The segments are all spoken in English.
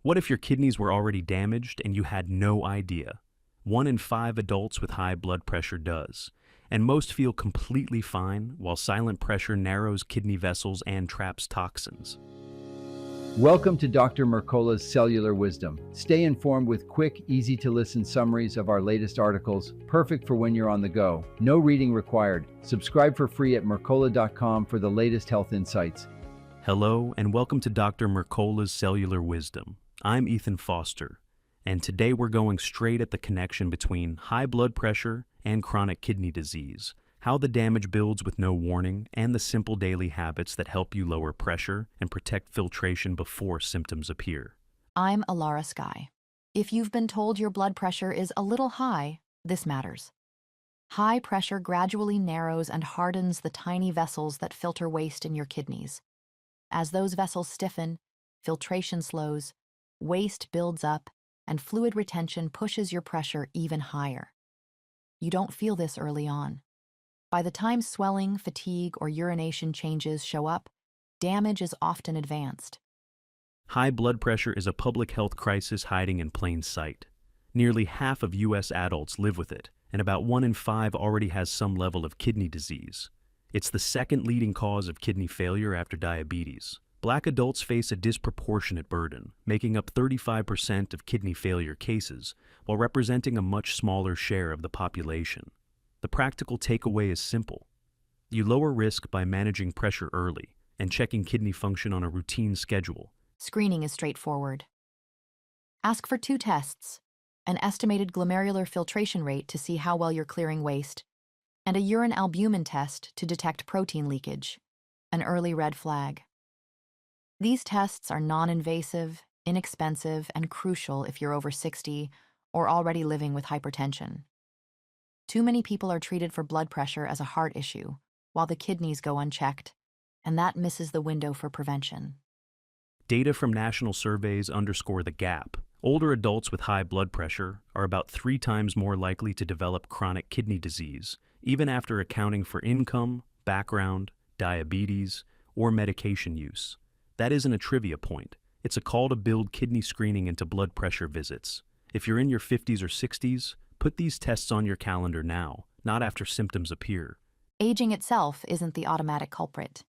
What if your kidneys were already damaged and you had no idea? 1 in 5 adults with high blood pressure does, and most feel completely fine while silent pressure narrows kidney vessels and traps toxins. Welcome to Dr. Mercola's Cellular Wisdom. Stay informed with quick, easy-to-listen summaries of our latest articles, perfect for when you're on the go. No reading required. Subscribe for free at mercola.com for the latest health insights. Hello, and welcome to Dr. Mercola's Cellular Wisdom. I'm Ethan Foster, and today we're going straight at the connection between high blood pressure and chronic kidney disease, how the damage builds with no warning, and the simple daily habits that help you lower pressure and protect filtration before symptoms appear. I'm Alara Sky. If you've been told your blood pressure is a little high, this matters. High pressure gradually narrows and hardens the tiny vessels that filter waste in your kidneys. As those vessels stiffen, filtration slows, waste builds up, and fluid retention pushes your pressure even higher. You don't feel this early on. By the time swelling, fatigue, or urination changes show up, damage is often advanced. High blood pressure is a public health crisis hiding in plain sight. Nearly half of U.S. adults live with it, and about 1 in 5 already has some level of kidney disease. It's the second leading cause of kidney failure after diabetes. Black adults face a disproportionate burden, making up 35% of kidney failure cases, while representing a much smaller share of the population. The practical takeaway is simple. You lower risk by managing pressure early and checking kidney function on a routine schedule. Screening is straightforward. Ask for 2 tests, an estimated glomerular filtration rate to see how well you're clearing waste, and a urine albumin test to detect protein leakage, an early red flag. These tests are non-invasive, inexpensive, and crucial if you're over 60 or already living with hypertension. Too many people are treated for blood pressure as a heart issue, while the kidneys go unchecked, and that misses the window for prevention. Data from national surveys underscore the gap. Older adults with high blood pressure are about 3 times more likely to develop chronic kidney disease, even after accounting for income, background, diabetes, or medication use. That isn't a trivia point. It's a call to build kidney screening into blood pressure visits. If you're in your 50s or 60s, put these tests on your calendar now, not after symptoms appear. Aging itself isn't the automatic culprit.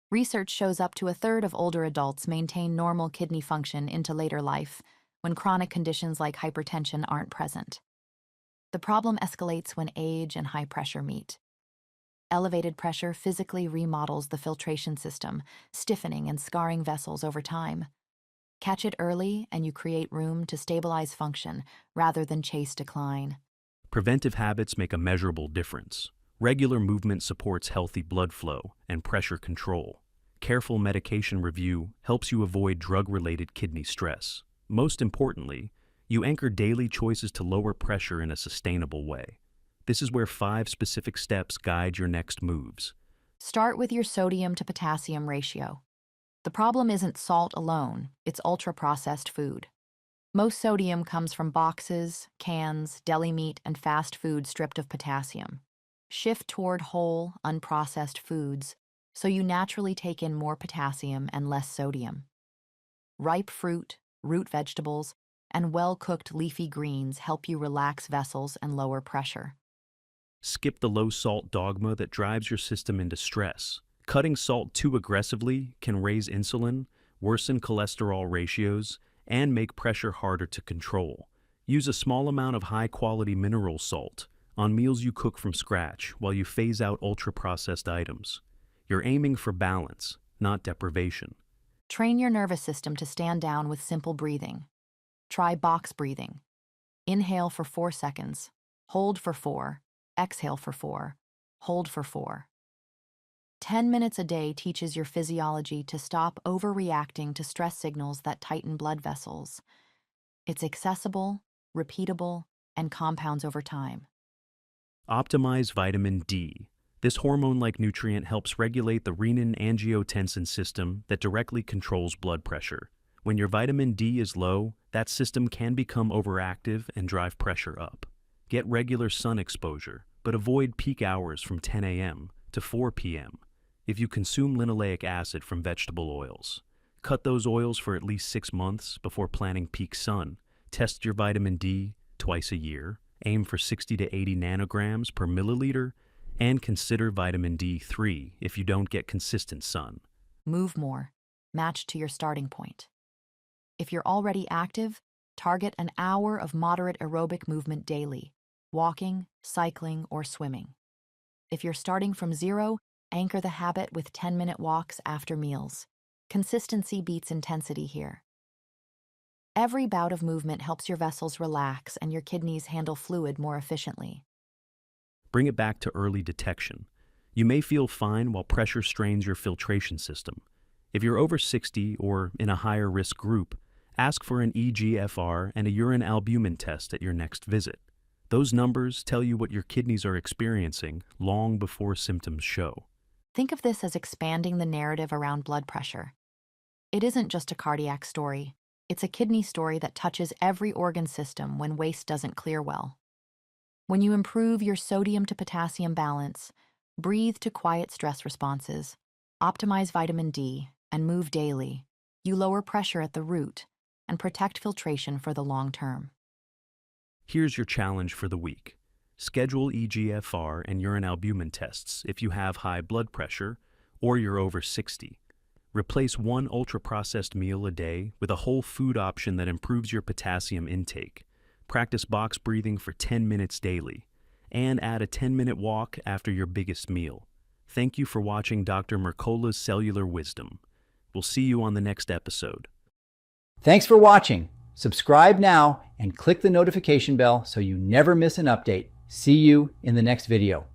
Research shows up to a third of older adults maintain normal kidney function into later life when chronic conditions like hypertension aren't present. The problem escalates when age and high pressure meet. Elevated pressure physically remodels the filtration system, stiffening and scarring vessels over time. Catch it early and you create room to stabilize function rather than chase decline. Preventive habits make a measurable difference. Regular movement supports healthy blood flow and pressure control. Careful medication review helps you avoid drug-related kidney stress. Most importantly, you anchor daily choices to lower pressure in a sustainable way. This is where 5 specific steps guide your next moves. Start with your sodium to potassium ratio. The problem isn't salt alone, it's ultra-processed food. Most sodium comes from boxes, cans, deli meat, and fast food stripped of potassium. Shift toward whole, unprocessed foods so you naturally take in more potassium and less sodium. Ripe fruit, root vegetables, and well-cooked leafy greens help you relax vessels and lower pressure. Skip the low-salt dogma that drives your system into stress. Cutting salt too aggressively can raise insulin, worsen cholesterol ratios, and make pressure harder to control. Use a small amount of high-quality mineral salt on meals you cook from scratch while you phase out ultra-processed items. You're aiming for balance, not deprivation. Train your nervous system to stand down with simple breathing. Try box breathing. Inhale for 4 seconds, hold for 4, exhale for 4, hold for 4. 10 minutes a day teaches your physiology to stop overreacting to stress signals that tighten blood vessels. It's accessible, repeatable, and compounds over time. Optimize vitamin D. This hormone-like nutrient helps regulate the renin-angiotensin system that directly controls blood pressure. When your vitamin D is low, that system can become overactive and drive pressure up. Get regular sun exposure, but avoid peak hours from 10 a.m. to 4 p.m. if you consume linoleic acid from vegetable oils. Cut those oils for at least 6 months before planning peak sun. Test your vitamin D twice a year. Aim for 60 to 80 nanograms per milliliter, and consider vitamin D3 if you don't get consistent sun. Move more, matched to your starting point. If you're already active, target an hour of moderate aerobic movement daily, walking, cycling, or swimming. If you're starting from zero, anchor the habit with 10-minute walks after meals. Consistency beats intensity here. Every bout of movement helps your vessels relax and your kidneys handle fluid more efficiently. Bring it back to early detection. You may feel fine while pressure strains your filtration system. If you're over 60 or in a higher risk group, ask for an eGFR and a urine albumin test at your next visit. Those numbers tell you what your kidneys are experiencing long before symptoms show. Think of this as expanding the narrative around blood pressure. It isn't just a cardiac story. It's a kidney story that touches every organ system when waste doesn't clear well. When you improve your sodium to potassium balance, breathe to quiet stress responses, optimize vitamin D, and move daily, you lower pressure at the root and protect filtration for the long term. Here's your challenge for the week. Schedule eGFR and urine albumin tests if you have high blood pressure or you're over 60. Replace one ultra-processed meal a day with a whole food option that improves your potassium intake. Practice box breathing for 10 minutes daily, and add a 10-minute walk after your biggest meal. Thank you for watching Dr. Mercola's Cellular Wisdom. We'll see you on the next episode. Thanks for watching. Subscribe now and click the notification bell so you never miss an update. See you in the next video.